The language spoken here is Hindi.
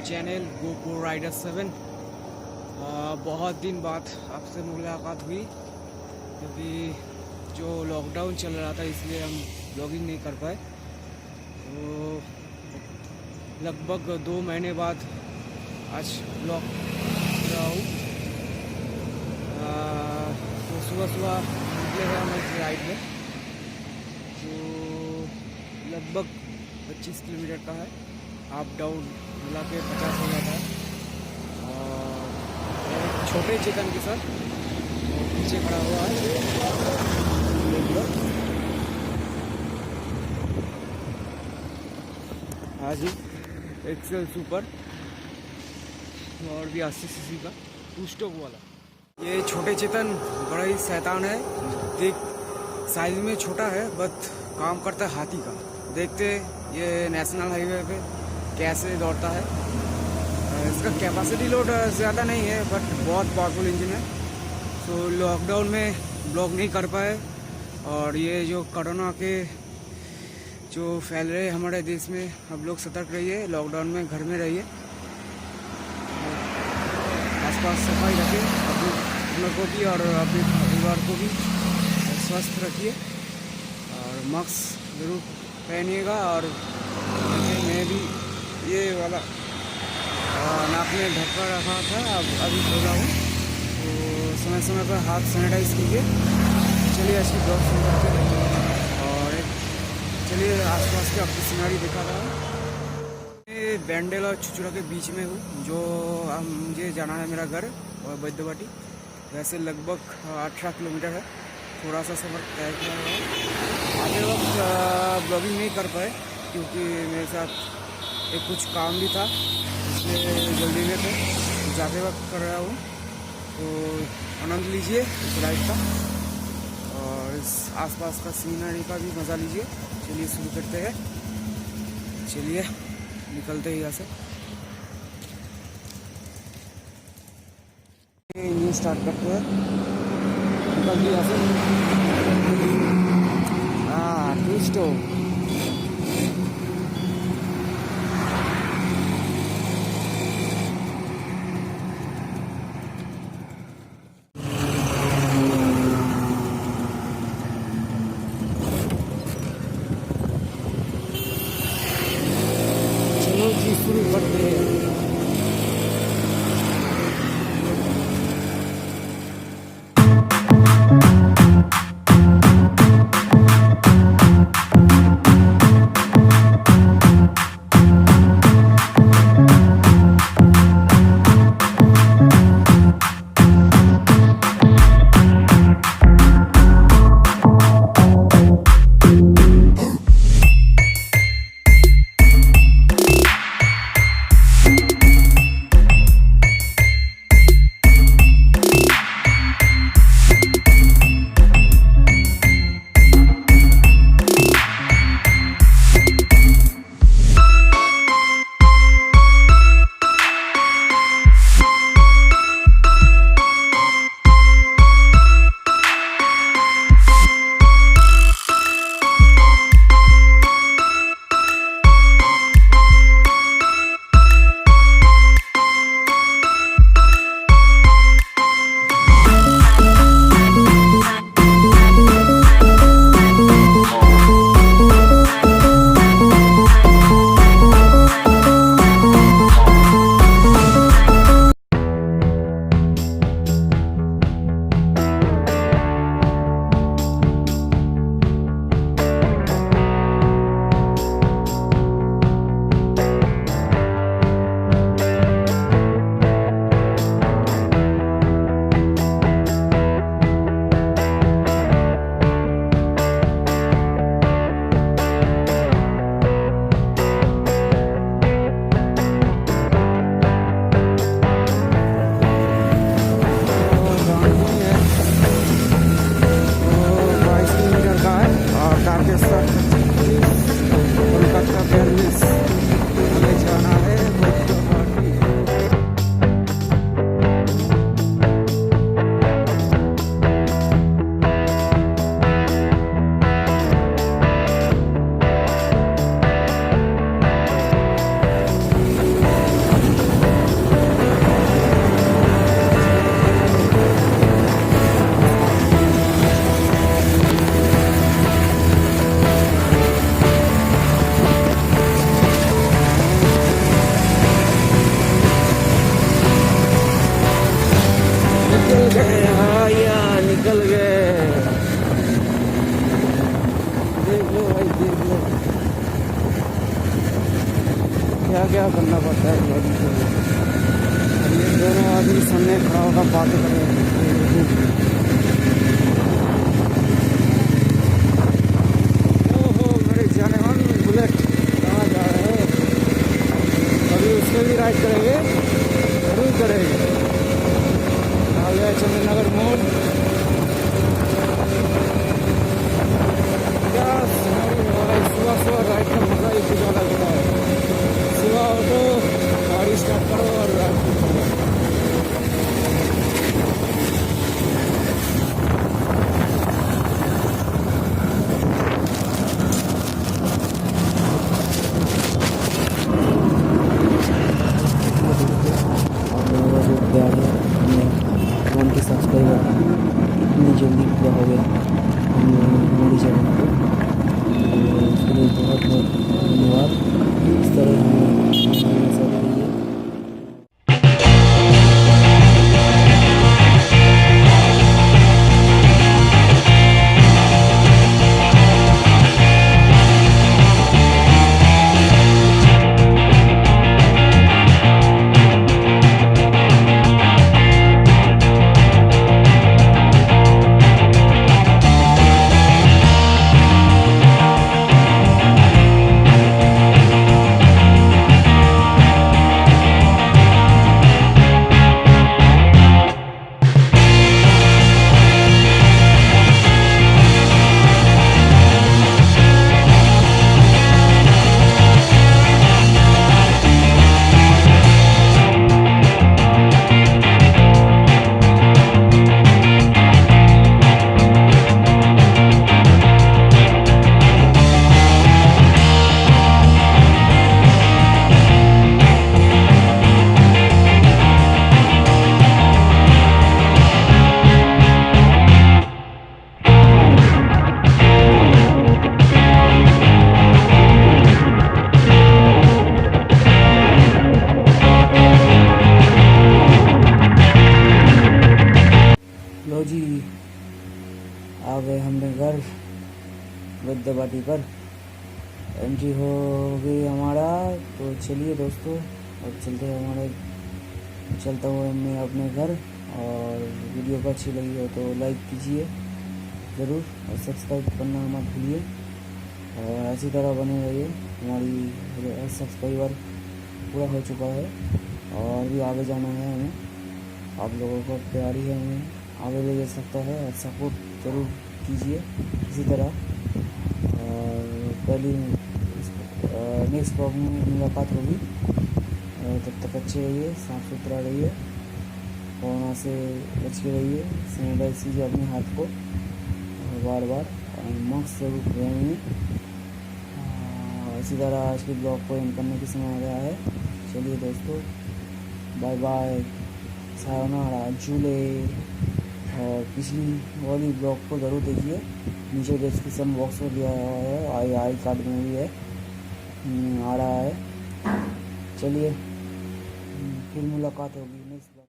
चैनल गोप्रोराइडर 7। बहुत दिन बाद आपसे मुलाकात हुई क्योंकि जो लॉकडाउन चल रहा था इसलिए हम ब्लॉगिंग नहीं कर पाए। तो लगभग 2 महीने बाद आज ब्लॉग कर रहा हूँ। तो सुबह निकले हैं हम इस राइड में, तो लगभग 25 किलोमीटर का है। अप डाउन मिला के 50 हो जाता है। और छोटे चेतन के साथ पीछे खड़ा हुआ है। हाँ जी, एक्सेल सुपर और भी 80 सीसी का 2 स्ट्रोक वाला। ये छोटे चेतन बड़ा ही शैतान है। देख साइज में छोटा है बट काम करता है हाथी का। देखते ये नेशनल हाईवे पे कैसे दौड़ता है। इसका कैपेसिटी लोड ज़्यादा नहीं है बट बहुत पावरफुल इंजन है। तो लॉकडाउन में ब्लॉग नहीं कर पाए और ये जो कोरोना के जो फैल रहे हमारे देश में, अब लोग सतर्क रहिए, लॉकडाउन में घर में रहिए, आसपास सफाई रखिए, अपने को भी और अपने परिवार को भी स्वस्थ रखिए और मास्क जरूर पहनिएगा। और मैं भी ये वाला नाक में ढक्का रखा था, अब अभी खोला हूँ, तो समय समय पर हाथ सैनिटाइज कीजिए। चलिए अच्छी ब्लॉग शुरू करते हैं और चलिए आसपास के आपको सीनरी दिखा रहा हूँ। ये बैंडल और चुचुड़ा के बीच में हूँ, जो मुझे जाना है मेरा घर और बैद्यवाटी। वैसे लगभग 18 किलोमीटर है। थोड़ा सा सफ़र तय किया हुआ। आगे वक्त ब्लॉगिंग नहीं कर पाए क्योंकि मेरे साथ एक कुछ काम भी था, इसलिए जल्दी में थे। जाते वक्त कर रहा हूँ, तो आनंद लीजिए इस राइड का और इस आसपास का सीनरी का भी मज़ा लीजिए। चलिए शुरू करते हैं। चलिए निकलते हैं यहाँ से। ये स्टार्ट करते हैं, निकलते यहाँ से। टूस्टो शुरू करते हैं। क्या क्या करना पड़ता है ब्लॉगिंग के लिए। और ये दोनों आदमी सामने खड़ा होकर बातें कर रहे हैं। ओहो मेरे जाने मन बुलेट कहाँ जा रहे हो? अभी उसके भी राइड करेंगे, जरूर करेंगे। आ गया चंद्रनगर मोड़। क्या सुबह सुबह राइड का मजा ही कुछ अलग होता है। सुबह उठो, गाड़ी स्टार्ट करो और राइड करो। के सब्सक्राइबर इतनी जल्दी पूरा हो गया हमारी चैनल को, उसके लिए बहुत बहुत धन्यवाद। इस तरह हमें साथ रहिए। लो जी, आ गए हमने घर गद्दे बाटी पर। एंट्री हो गई हमारा। तो चलिए दोस्तों, अब चलते हैं चलता हूँ मैं अपने घर। और वीडियो को अच्छी लगी हो तो लाइक कीजिए ज़रूर, और सब्सक्राइब करना मत भूलिए। और ऐसी तरह बने रहिए। हमारी सब्सक्राइबर पूरा हो चुका है और भी आगे जाना है हमें। आप लोगों को प्यार ही है हमें आगे ले जा सकता है, और सपोर्ट ज़रूर कीजिए इसी तरह। और पहली नेक्स्ट ब्लॉग में मुलाकात होगी। तब तक अच्छे रहिए, साफ़ सुथरा रहिए, कोरोना से बच के रहिए, सैनिटाइज कीजिए अपने हाथ को बार बार, और मास्क जरूर पहनिए। इसी तरह आज के ब्लॉग को एंड करने की समय आ गया है। चलिए दोस्तों, बाय बाय, सायोनारा, झूले। और पिछली वाली ब्लॉग को ज़रूर देखिए, नीचे डिस्क्रिप्शन बॉक्स में दिया हुआ है, आई कार्ड में भी है, आ रहा है। चलिए फिर मुलाकात होगी।